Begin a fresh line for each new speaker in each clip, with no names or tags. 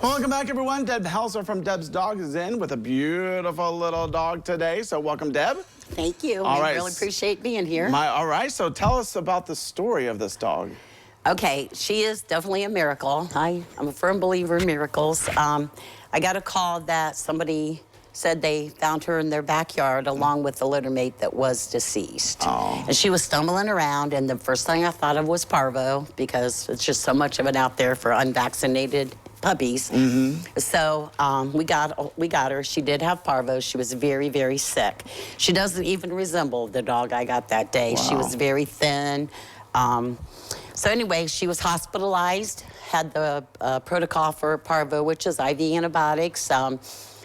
Well, welcome back, everyone. Deb Helser from Deb's Dog is in with a beautiful little dog today. So welcome, Deb.
Thank you.
All right.
Really appreciate being here.
All right. So tell us about the story of this dog.
Okay, she is definitely a miracle. I'm a firm believer in miracles. I got a call that somebody said they found her in their backyard along with the littermate that was deceased.
Oh.
And she was stumbling around, and the first thing I thought of was parvo, because it's just so much of it out there for unvaccinated puppies. So we got her. She did have parvo. She was very, very sick. She doesn't even resemble the dog I got that day.
Wow.
She was very thin. So anyway, she was hospitalized, had the protocol for parvo, which is IV antibiotics.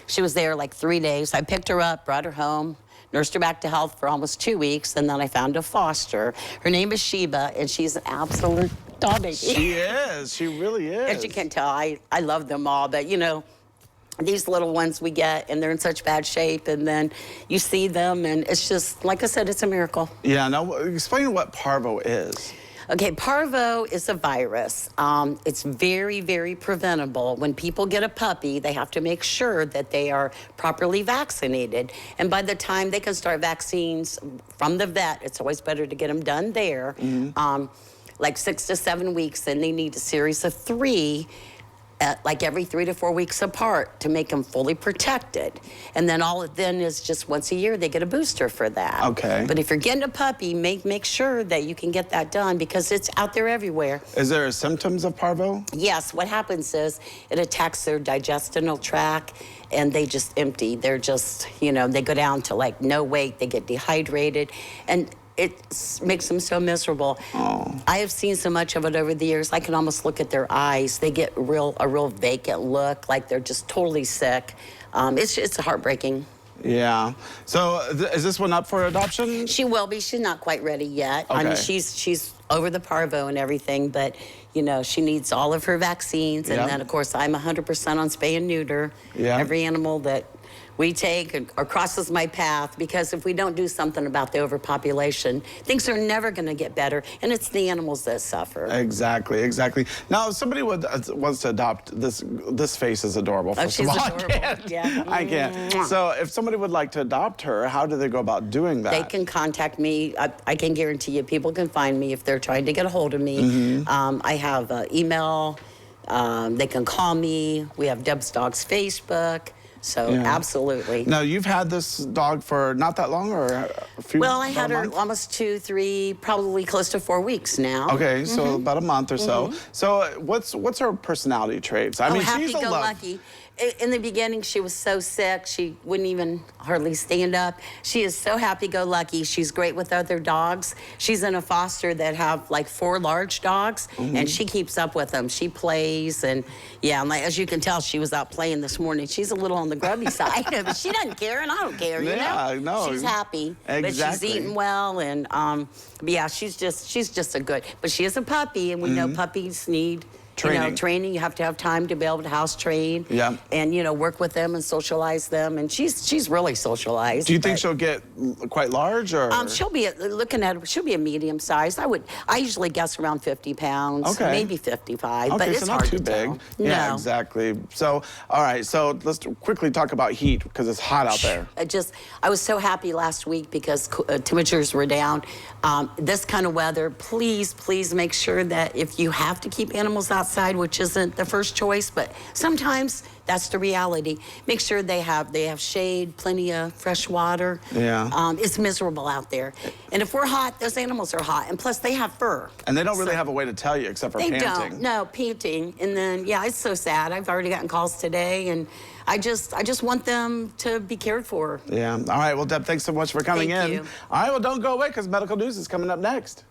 She was there like 3 days. I picked her up, brought her home, nursed her back to health for almost 2 weeks, and then I found a foster. Her name is Sheba, and she's an absolute dog baby.
She is. She really is.
As you can tell, I love them all, but you know, these little ones we get, and they're in such bad shape, and then you see them, and it's just, like I said, it's a miracle.
Yeah, now explain what parvo is.
Okay, parvo is a virus. It's very, very preventable. When people get a puppy, they have to make sure that they are properly vaccinated. And by the time they can start vaccines from the vet, it's always better to get them done there. Like 6 to 7 weeks, and they need a series of 3 like every 3 to 4 weeks apart to make them fully protected. And then all it then is just once a year they get a booster for that.
Okay.
But if you're getting a puppy, make sure that you can get that done because it's out there everywhere.
Is there symptoms of parvo?
Yes, what happens is it attacks their digestional tract and they just empty. They're just, you know, they go down to like no weight, they get dehydrated, and it makes them so miserable.
Oh.
I have seen so much of it over the years. I can almost look at their eyes. They get a real vacant look, like they're just totally sick. It's heartbreaking.
Yeah. So is this one up for adoption?
She will be. She's not quite ready yet.
Okay.
I mean, she's over the parvo and everything, but you know, she needs all of her vaccines. And then, of course, I'm 100% on spay and neuter.
Yeah.
Every animal that we take or crosses my path, because if we don't do something about the overpopulation, things are never going to get better, and it's the animals that suffer.
Exactly, exactly. Now, if somebody wants to adopt this face is adorable. First
She's
of all,
adorable.
I can't. So, if somebody would like to adopt her, how do they go about doing that?
They can contact me. I can guarantee you, people can find me if they're trying to get a hold of me. I have email. They can call me. We have Deb's Dogs Facebook. So absolutely.
Now, you've had this dog for not that long, or a few?
Well, I had her almost 2, 3, probably close to 4 weeks now.
Okay, so about a month or so. So what's her personality traits? I mean, she's a
happy-go-lucky. In the beginning, she was so sick, she wouldn't even hardly stand up. She is so happy-go-lucky. She's great with other dogs. She's in a foster that have like 4 large dogs, and she keeps up with them. She plays, and yeah, and like, as you can tell, she was out playing this morning. She's a little on the grubby side, but she doesn't care, and I don't care, you know?
No.
She's happy, but she's eating well, and yeah, she's just a good, but she is a puppy, and we know puppies need training. You know, training. You have to have time to be able to house train.
Yeah.
And you know, work with them and socialize them. And she's really socialized.
Do you think she'll get quite large, or?
She'll be she'll be a medium size. I usually guess around 50 pounds.
Okay.
Maybe 55.
Okay,
but it's
so not
hard
too
to
big.
tell.
Yeah,
No.
exactly. So, all right. So let's quickly talk about heat because it's hot out there.
I was so happy last week because temperatures were down. This kind of weather, please make sure that if you have to keep animals outside, which isn't the first choice, but sometimes that's the reality. Make sure they have shade, plenty of fresh water.
Yeah.
It's miserable out there. And if we're hot, those animals are hot. And plus, they have fur.
And they don't really have a way to tell you except for panting.
They don't. No, panting. And then, yeah, it's so sad. I've already gotten calls today, and I just want them to be cared for.
Yeah. All right. Well, Deb, thanks so much for coming in.
Thank you.
All right. Well, don't go away because medical news is coming up next.